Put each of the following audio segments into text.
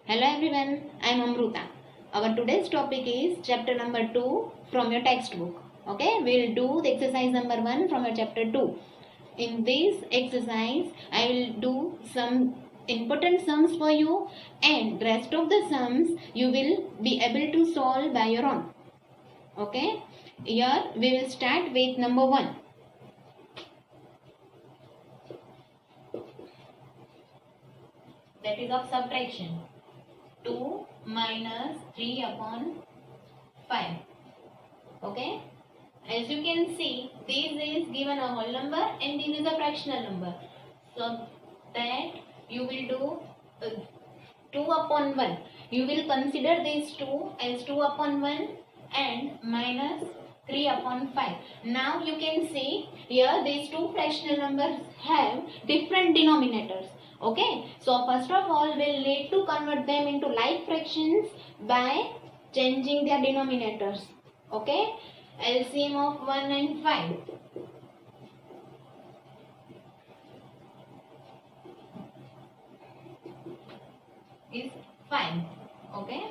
Hello everyone, I am Amruta. Our today's topic is chapter number 2 from your textbook. Okay, we'll do the exercise number 1 from your chapter 2. In this exercise, I will do some important sums for you, and rest of the sums you will be able to solve by your own. Okay, here we will start with number 1. That is of subtraction. 2 minus 3 upon 5. Okay, as you can see, this is given a whole number and this is a fractional number, so that you will do 2 upon 1. You will consider these 2 as 2 upon 1 and minus 3 upon 5. Now you can see here these two fractional numbers have different denominators. Okay, so first of all we'll need to convert them into like fractions by changing their denominators. Okay, LCM of 1 and 5. Is 5. Okay,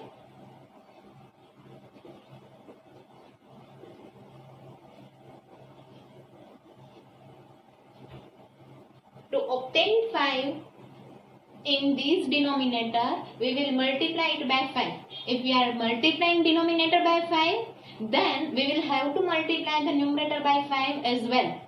to obtain 5 in this denominator, we will multiply it by 5. If we are multiplying denominator by 5, then we will have to multiply the numerator by 5 as well.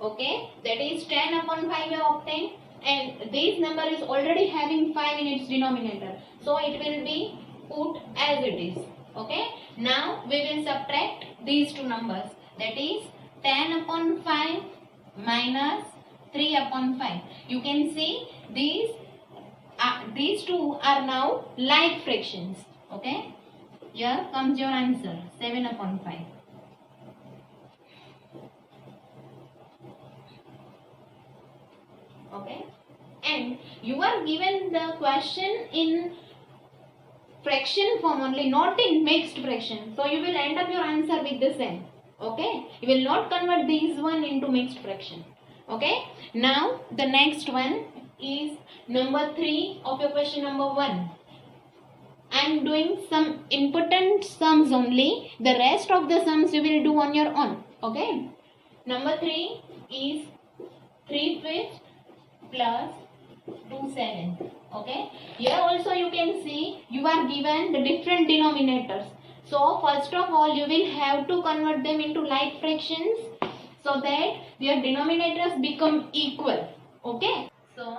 Okay, that is 10 upon 5 we have obtained, and this number is already having 5 in its denominator, so it will be put as it is. Okay, now we will subtract these two numbers, that is 10 upon 5 minus 3 upon 5. You can see these two are now like fractions. Okay, here comes your answer, 7 upon 5. Okay, and you are given the question in fraction form only, not in mixed fraction, so you will end up your answer with the same. Okay, you will not convert these one into mixed fraction. Okay, now the next one is number 3 of your question number 1. I am doing some important sums only. The rest of the sums you will do on your own. Okay, number 3 is 3/5 plus 2/7. Okay, here also you can see you are given the different denominators. So first of all you will have to convert them into like fractions so that their denominators become equal. Okay, so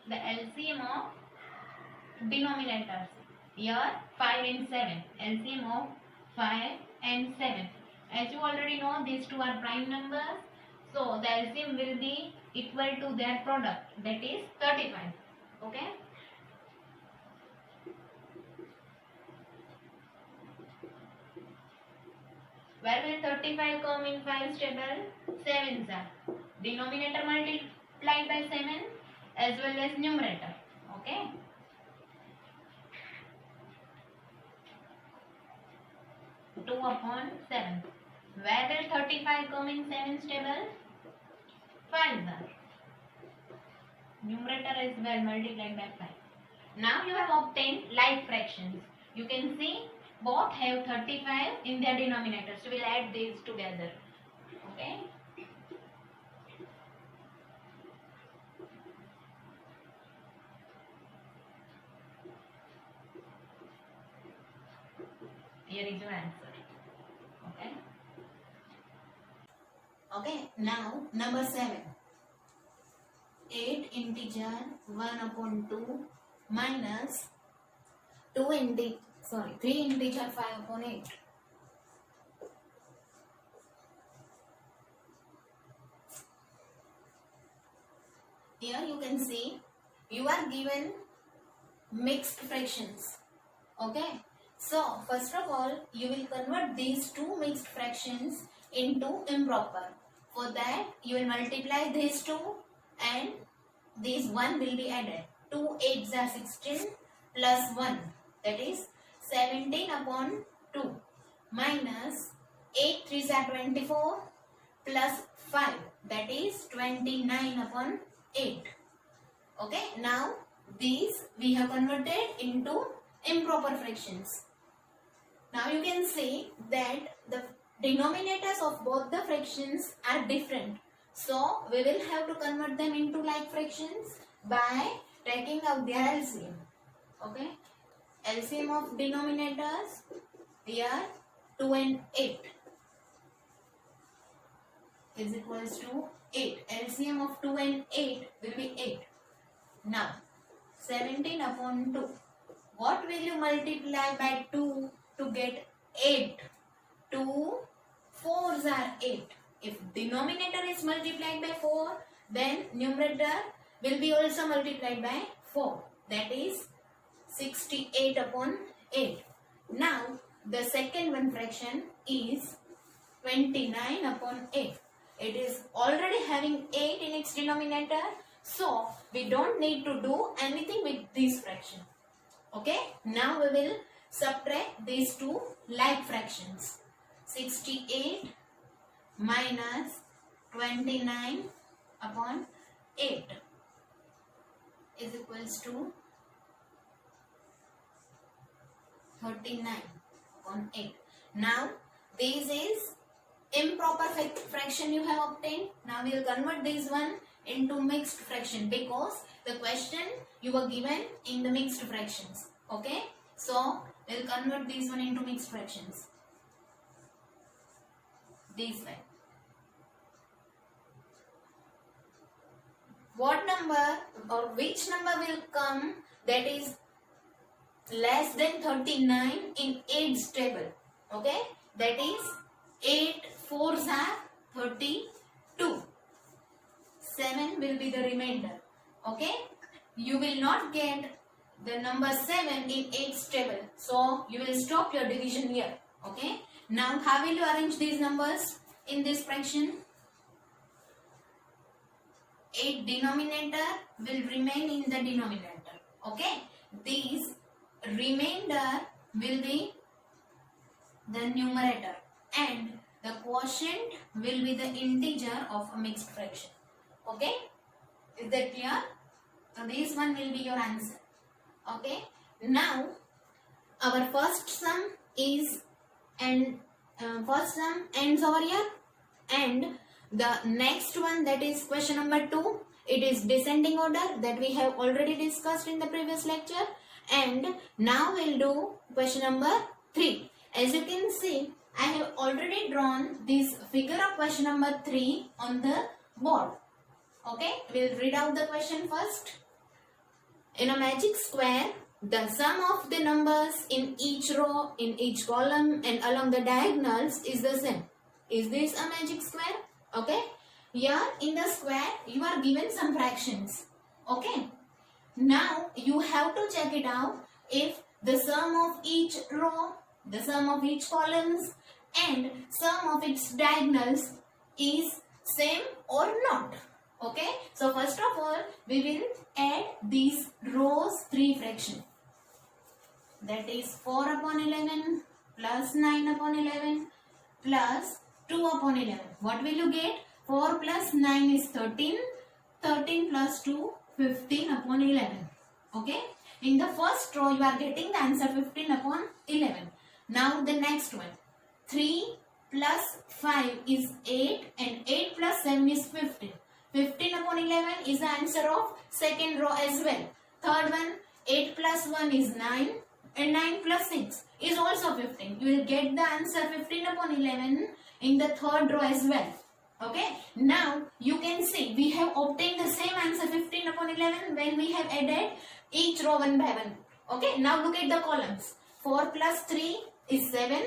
the LCM of denominators, here 5 and 7, LCM of 5 and 7. As you already know, these two are prime numbers, so the LCM will be equal to their product, that is 35. Okay, where will 35 come in 5's table? 7's are denominator multiplied by 7 as well as numerator. Okay, two upon 7. Where will 35 come in 7's table? 5's are numerator as well multiplied by 5. Now you have obtained like fractions. You can see both have 35 in their denominators, so we will add these together. Okay, here is your answer. Okay, okay, now number 7. 8 integer 1 upon 2 minus 3 integer 5 upon 8. Here you can see you are given mixed fractions. Okay, so first of all you will convert these two mixed fractions into improper. For that you will multiply these two and this 1 will be added. 2 8s are 16 plus 1, that is 17 upon 2 minus 8 3s are 24 plus 5, that is 29 upon 8. Okay, now these we have converted into improper fractions. Now you can see that the denominators of both the fractions are different. So we will have to convert them into like fractions by taking out their LCM. Okay. LCM of denominators here 2 and 8 is equals to 8. LCM of 2 and 8 will be 8. Now 17 upon 2. What will you multiply by 2 to get 8? 2 4s are 8. If denominator is multiplied by 4, then numerator will be also multiplied by 4. That is 68 upon 8. Now the second one fraction is 29 upon 8. It is already having 8 in its denominator. So we don't need to do anything with this fraction. Okay. Now we will subtract these two like fractions. 68 minus 29 upon 8 is equals to 39 upon 8. Now this is improper fraction you have obtained. Now we will convert this one into mixed fraction because the question you were given in the mixed fractions. Okay. So we will convert this one into mixed fractions. This way. What number or which number will come that is less than 39 in 8's table? Okay. That is 8 4s are 32. 7 will be the remainder. Okay. You will not get the number 7 in 8's table. So you will stop your division here. Okay. Now how will you arrange these numbers in this fraction? 8 denominator will remain in the denominator. Okay. These remainder will be the numerator and the quotient will be the integer of a mixed fraction. Okay. Is that clear? So this one will be your answer. Okay. Now our first sum is and first sum ends over here, and the next one, that is question number 2, it is descending order that we have already discussed in the previous lecture. And now we'll do question number 3. As you can see, I have already drawn this figure of question number 3 on the board. Okay, we'll read out the question first. In a magic square, the sum of the numbers in each row, in each column and along the diagonals is the same. Is this a magic square? Okay. Here in the square, you are given some fractions. Okay. Now you have to check it out if the sum of each row, the sum of each columns and sum of its diagonals is same or not. Okay. So first of all, we will add these rows 3 fractions. That is 4 upon 11 plus 9 upon 11 plus 2 upon 11. What will you get? 4 plus 9 is 13. 13 plus 2, 15 upon 11. Okay. In the first row, you are getting the answer 15 upon 11. Now the next one. 3 plus 5 is 8 and 8 plus 7 is 15. 15 upon 11 is the answer of second row as well. Third one, 8 plus 1 is 9 and 9 plus 6 is also 15. You will get the answer 15 upon 11 in the third row as well. Okay. Now you can see we have obtained the same answer 15 upon 11 when we have added each row one by one. Okay. Now look at the columns. 4 plus 3 is 7.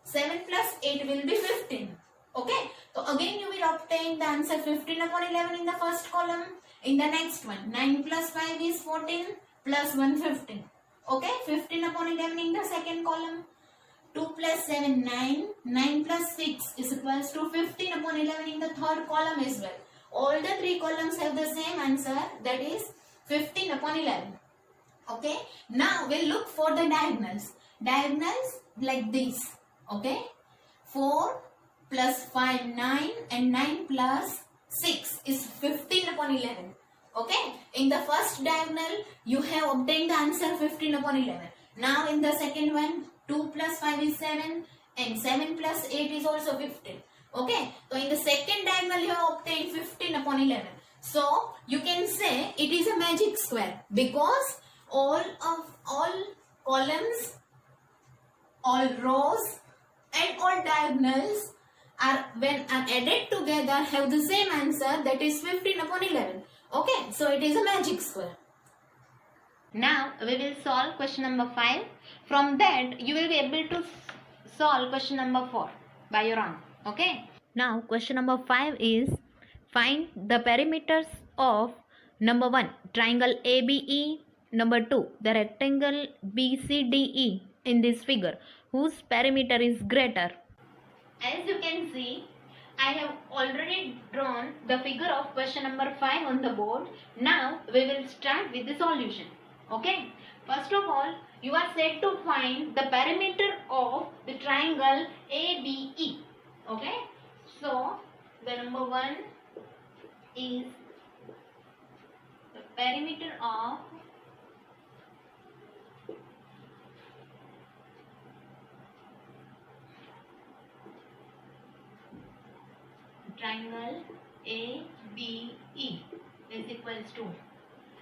7 plus 8 will be 15. Okay. So again you will obtain the answer 15 upon 11 in the first column. In the next one, 9 plus 5 is 14 plus 1 15. Okay. 15 upon 11 in the second column. 2 plus 7 9. 9 plus 6 is equals to 15 upon 11 in the third column as well. All the 3 columns have the same answer, that is 15 upon 11. Okay. Now we'll look for the diagonals. Diagonals like this. Okay. 4 plus 5 9 and 9 plus 6 is 15 upon 11. Okay, in the first diagonal you have obtained the answer 15 upon 11. Now in the second one, 2 plus 5 is 7 and 7 plus 8 is also 15. Okay, so in the second diagonal you have obtained 15 upon 11. So you can say it is a magic square because all columns, all rows and all diagonals are when are added together have the same answer, that is 15 upon 11. Okay, so it is a magic square. Now we will solve question number 5. From that you will be able to solve question number 4 by your own. Okay. Now question number 5 is find the perimeters of number 1 triangle ABE, number 2 the rectangle BCDE in this figure whose perimeter is greater. As you can see, I have already drawn the figure of question number 5 on the board. Now we will start with the solution. Okay. First of all, you are said to find the perimeter of the triangle ABE. Okay. So the number 1 is the perimeter of triangle ABE is equals to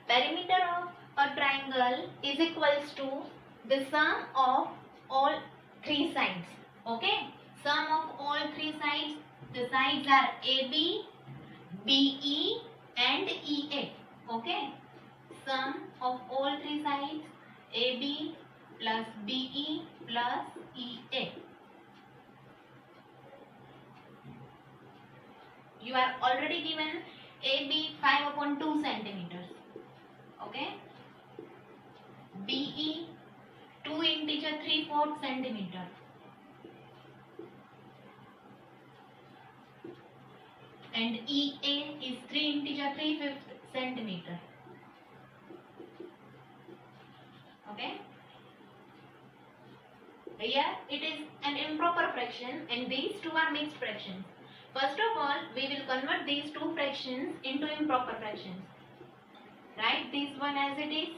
perimeter of a triangle is equals to the sum of all three sides. Okay, sum of all three sides. The sides are AB, BE and EA. Okay, sum of all three sides AB plus BE plus EA. You are already given AB 5 upon 2 centimeters. Okay. BE 2 integer 3/4 centimeter. And EA is 3 integer 3/5 centimeter. Okay. Here it is an improper fraction and these two are mixed fractions. First of all, we will convert these two fractions into improper fractions. Write this one as it is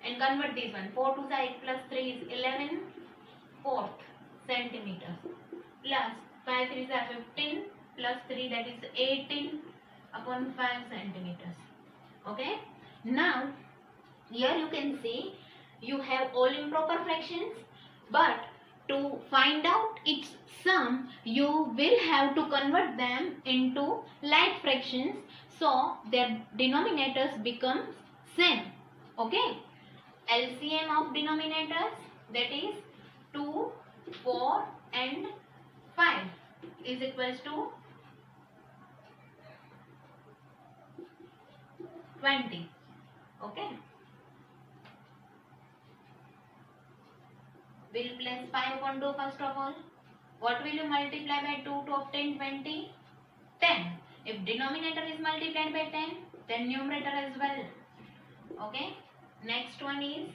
and convert this one. 4 to 5 plus 3 is 11 fourth centimeters plus 5 3s are 15 plus 3 that is 18 upon 5 centimeters. Okay. Now here you can see you have all improper fractions, but to find out its sum you will have to convert them into like fractions, so their denominators become same. Okay. LCM of denominators, that is 2, 4 and 5 is equals to 20. Okay. We'll place 5 upon 2 first of all. What will you multiply by 2 to obtain 20? 10. If denominator is multiplied by 10, then numerator as well. Okay. Next one is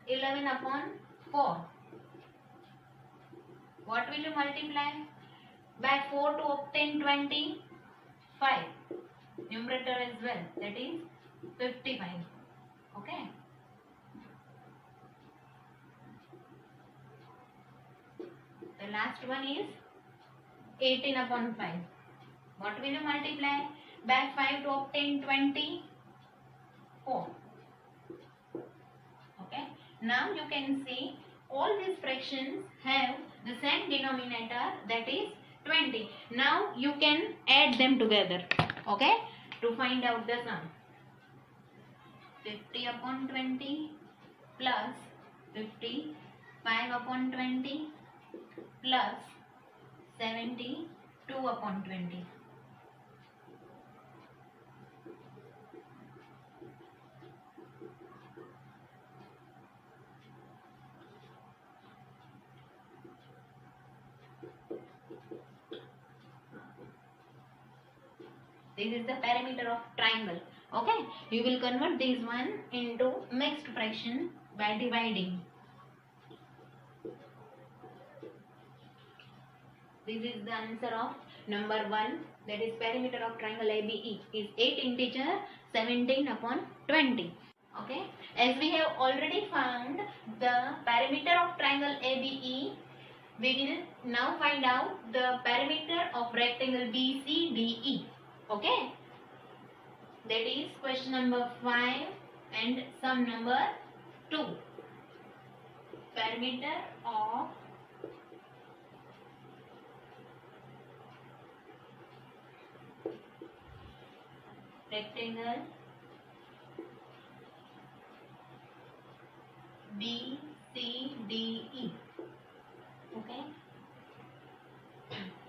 11 upon 4. What will you multiply by 4 to obtain 20? 5. Numerator as well, that is 55. Okay. The last one is 18 upon 5. What will you multiply by 5 to obtain 24? Okay. Now you can see all these fractions have the same denominator, that is 20. Now you can add them together. Okay. To find out the sum. 50 upon 20 plus 55 upon 20 plus 72 upon 20. This is the perimeter of triangle. Okay, you will convert this one into mixed fraction by dividing. This is the answer of Number 1, that is perimeter of triangle ABE, is 8 integer 17 upon 20. Okay, as we have already found the perimeter of triangle ABE, we will now find out the perimeter of rectangle BCDE. Okay, that is question number 5 and sum number 2. Perimeter of rectangle BCDE. Okay.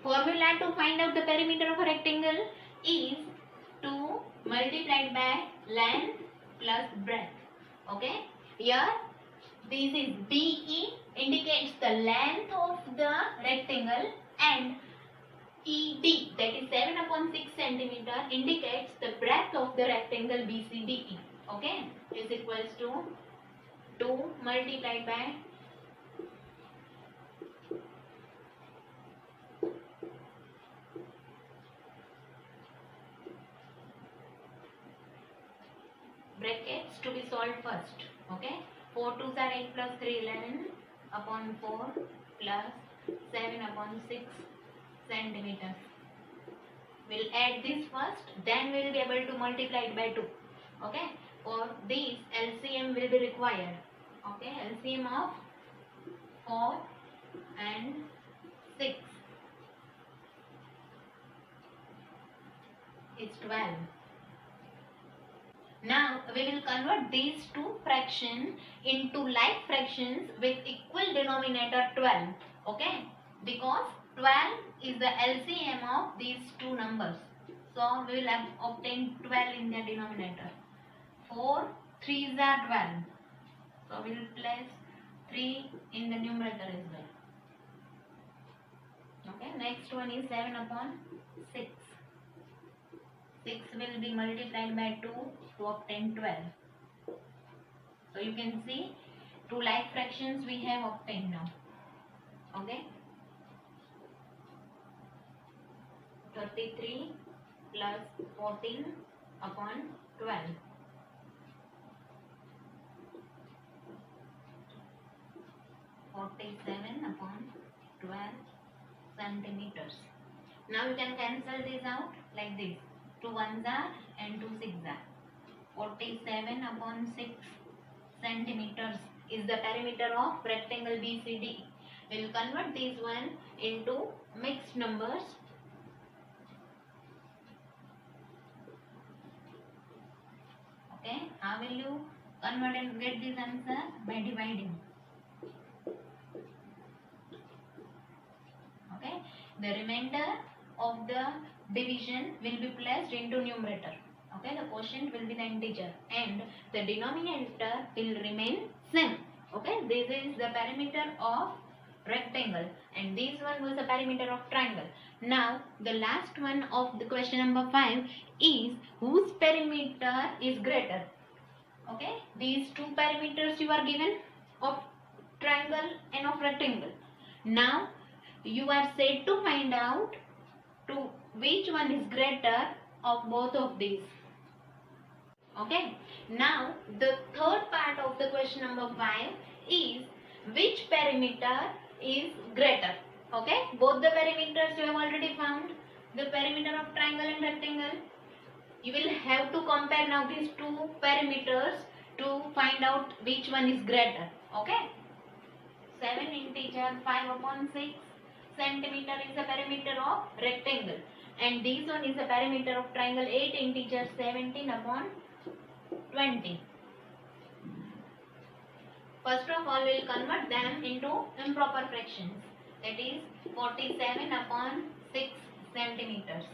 Formula to find out the perimeter of a rectangle is 2 multiplied by length plus breadth. Okay. Here this is BE indicates the length of the rectangle and ED, that is 7 upon 6 centimeter, indicates the breadth of the rectangle BCDE. Okay, is equals to 2 multiplied by brackets to be solved first. Okay, 4 2s are 8 plus 3 11 upon 4 plus 7 upon 6 centimeters. We'll add this first, then we'll be able to multiply it by 2. Okay, for this LCM will be required. Okay, LCM of 4 and 6 is 12. Now we will convert these two fractions into like fractions with equal denominator 12. Okay, because 12 is the LCM of these two numbers. So we will have obtained 12 in the denominator. 4 3s are 12. So we will place 3 in the numerator as well. Okay, next one is 7 upon 6. 6 will be multiplied by 2 to obtain 12. So you can see two like fractions we have obtained now. Okay, 33 plus 14 upon 12. 47 upon 12 centimeters. Now you can cancel this out like this. 2 1s are and 2 6s are. 47 upon 6 centimeters is the perimeter of rectangle BCD. We will convert this one into mixed numbers. Okay, how will you convert and get this answer? By dividing. Okay, the remainder of the division will be placed into numerator. Okay, the quotient will be the integer and the denominator will remain same. Okay, this is the perimeter of rectangle and this one was the perimeter of triangle. Now the last one of the question number 5 is whose perimeter is greater. Okay, these two perimeters you are given of triangle and of rectangle. Now you are said to find out to which one is greater of both of these. Okay, now the third part of the question number 5 is which perimeter is greater. Okay, both the perimeters you have already found, the perimeter of triangle and rectangle. You will have to compare now these two perimeters to find out which one is greater. Okay, 7 integer 5 upon 6 centimeter is the perimeter of rectangle and this one is the perimeter of triangle 8 integer 17 upon 20. First of all, we will convert them into improper fractions, that is 47 upon 6 centimeters.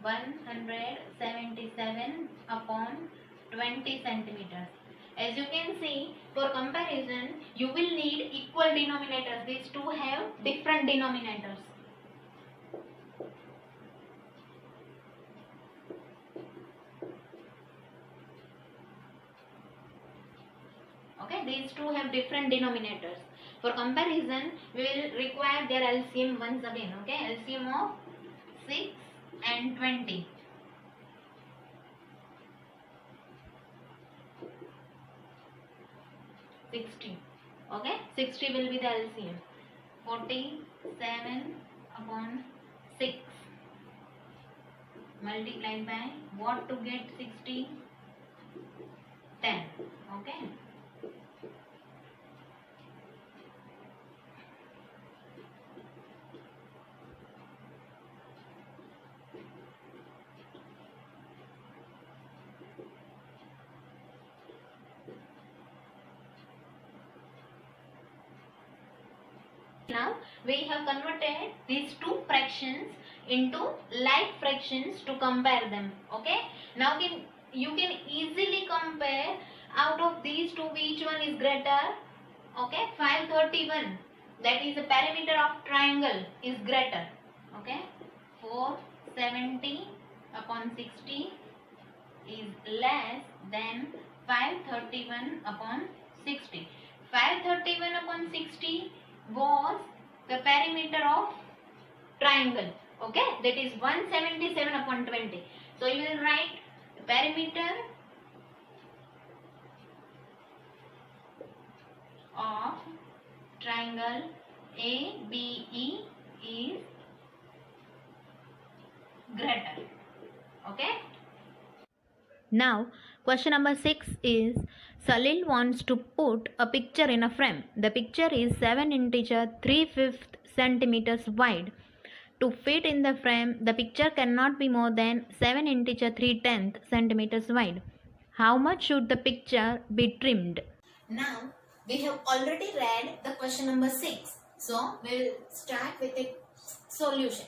177 upon 20 centimeters. As you can see, for comparison, you will need equal denominators. These two have different denominators. Okay, these two have different denominators. For comparison, we will require their LCM once again. Okay, LCM of 6 and 20. Okay, 60 will be the LCM. 47 upon 6 multiplied by what to get 60? 10. Okay. Now we have converted these two fractions into like fractions to compare them. Okay. Now you can easily compare out of these two which one is greater. Okay. 531, that is the perimeter of triangle, is greater. Okay. 470 upon 60 is less than 531 upon 60. 531 upon 60 was the perimeter of triangle. Okay, that is 177 upon 20. So you will write the perimeter of triangle ABE is greater. Okay. Now, question number 6 is, Salil wants to put a picture in a frame. The picture is 7 integer 3/5 centimeters wide. To fit in the frame, the picture cannot be more than 7 integer 3/10 centimeters wide. How much should the picture be trimmed? Now, we have already read the question number 6. So, we will start with the solution.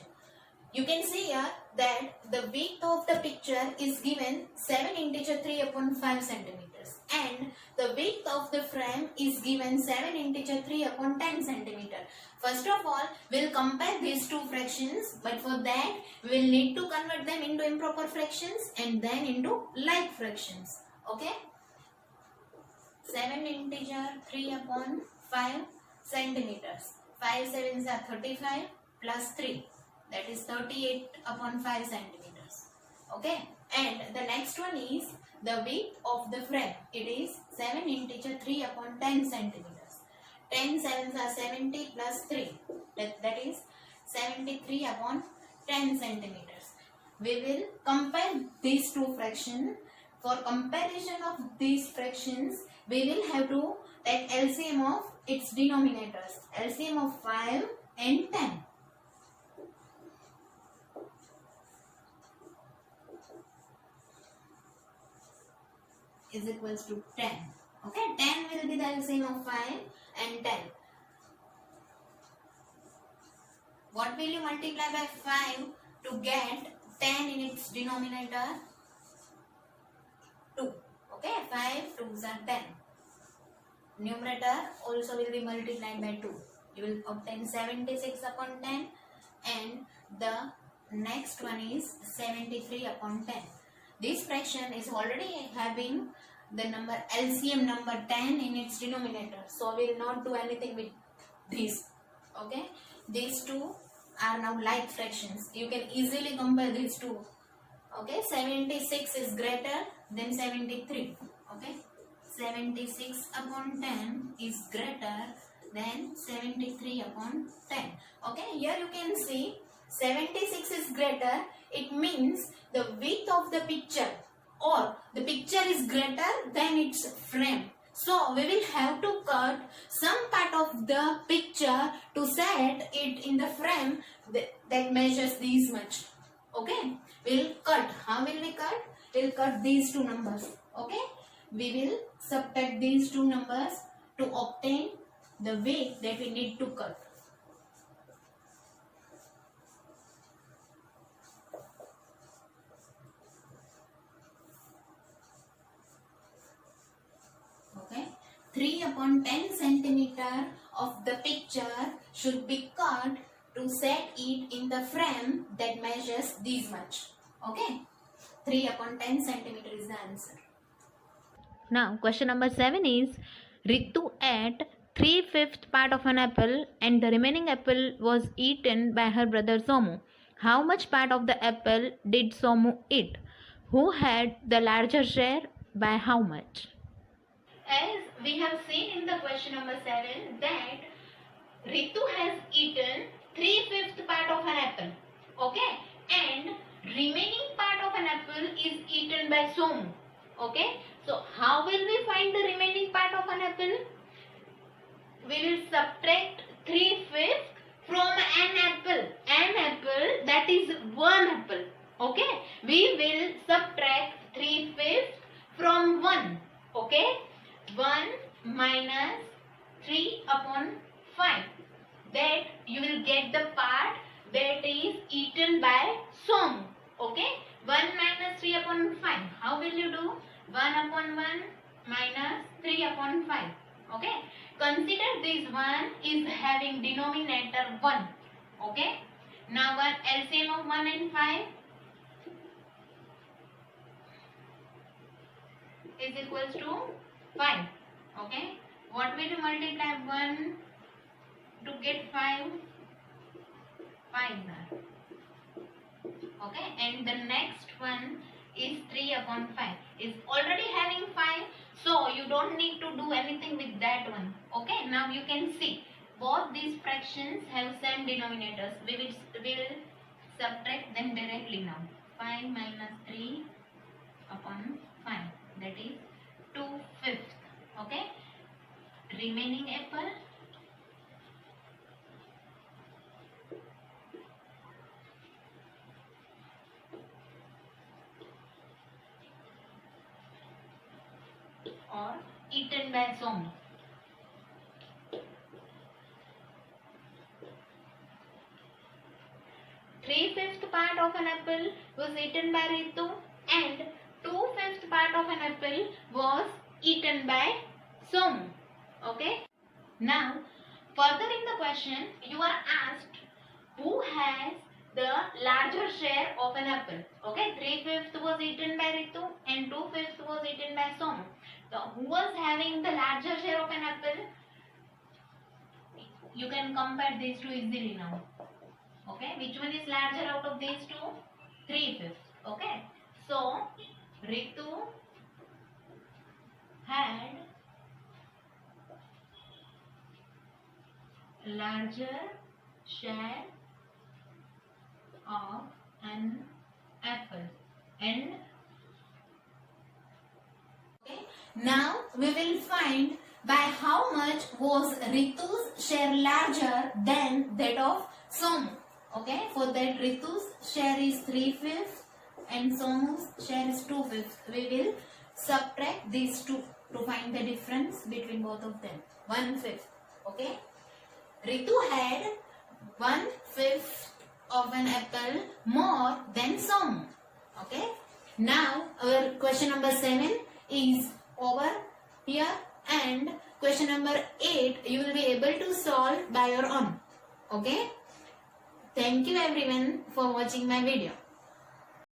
You can see here that the width of the picture is given 7 integer 3 upon 5 centimeters and the width of the frame is given 7 integer 3 upon 10 centimeter. First of all, we will compare these two fractions, but for that we will need to convert them into improper fractions and then into like fractions. Okay? 7 integer 3 upon 5 centimeters. 5 sevens are 35 plus 3. That is 38 upon 5 centimeters. Okay. And the next one is the width of the frame. It is 7 integer 3 upon 10 centimeters. 10 sevens are 70 plus 3. That is 73 upon 10 centimeters. We will compare these two fractions. For comparison of these fractions, we will have to take LCM of its denominators. LCM of 5 and 10. Is equals to 10. Okay, 10 will be the LCM of 5 and 10. What will you multiply by 5 to get 10 in its denominator? 2. Okay, 5 2s are 10. Numerator also will be multiplied by 2. You will obtain 76 upon 10 and the next one is 73 upon 10. This fraction is already having the number LCM number 10 in its denominator. So we will not do anything with this. Okay. These two are now like fractions. You can easily compare these two. Okay. 76 is greater than 73. Okay. 76 upon 10 is greater than 73 upon 10. Okay. Here you can see 76 is greater. It means the width of the picture or the picture is greater than its frame. So we will have to cut some part of the picture to set it in the frame that measures this much. Okay. We will cut. How will we cut? We will cut these two numbers. Okay. We will subtract these two numbers to obtain the width that we need to cut. Okay. 3 upon 10 centimeter of the picture should be cut to set it in the frame that measures this much. Okay. 3 upon 10 centimeter is the answer. Now question number 7 is, Ritu ate 3/5 part of an apple and the remaining apple was eaten by her brother Somu. How much part of the apple did Somu eat? Who had the larger share? By how much? As we have seen in the question number 7 that Ritu has eaten 3/5 part of an apple. Okay, and remaining part of an apple is eaten by Somu. Okay, so how will we find the remaining part of an apple? We will subtract 3/5 from an apple. An apple, that is one apple. Okay, we will subtract 3/5 from 1. Okay, 1 minus 3 upon 5. That you will get the part that is eaten by Somu. Okay, 1 minus 3 upon 5. How will you do? 1 upon 1 minus 3 upon 5. Okay, consider this one is having denominator 1. Okay, now one LCM of 1 and 5 is equals to 5. Okay, what will you multiply 1 to get 5? 5 there. Okay, and the next one is 3 upon 5. Is already having 5, so you don't need to do anything with that one. Okay, now you can see both these fractions have same denominators. We will subtract them directly now. 5 minus 3 upon 5, that is 2/5. Okay, remaining apple or eaten by Somu. 3/5 part of an apple was eaten by Ritu and 2/5 part of an apple was eaten by Somu. Okay. Now, further in the question, you are asked who has the larger share of an apple. Okay, 3/5 was eaten by Ritu and 2/5 was eaten by Somu. So, who was having the larger share of an apple? You can compare these two easily now. Okay, which one is larger out of these two? 3/5. Okay, so Ritu had larger share of an apple and okay, now we will find by how much was Ritu's share larger than that of Somu. Okay, for that Ritu's share is 3/5 and Somu's share is 2/5. We will subtract these two to find the difference between both of them. 1/5. Okay, Ritu had 1/5 of an apple more than Somu. Okay, now our question number 7 is over here and question number 8 you will be able to solve by your own. Okay, thank you everyone for watching my video.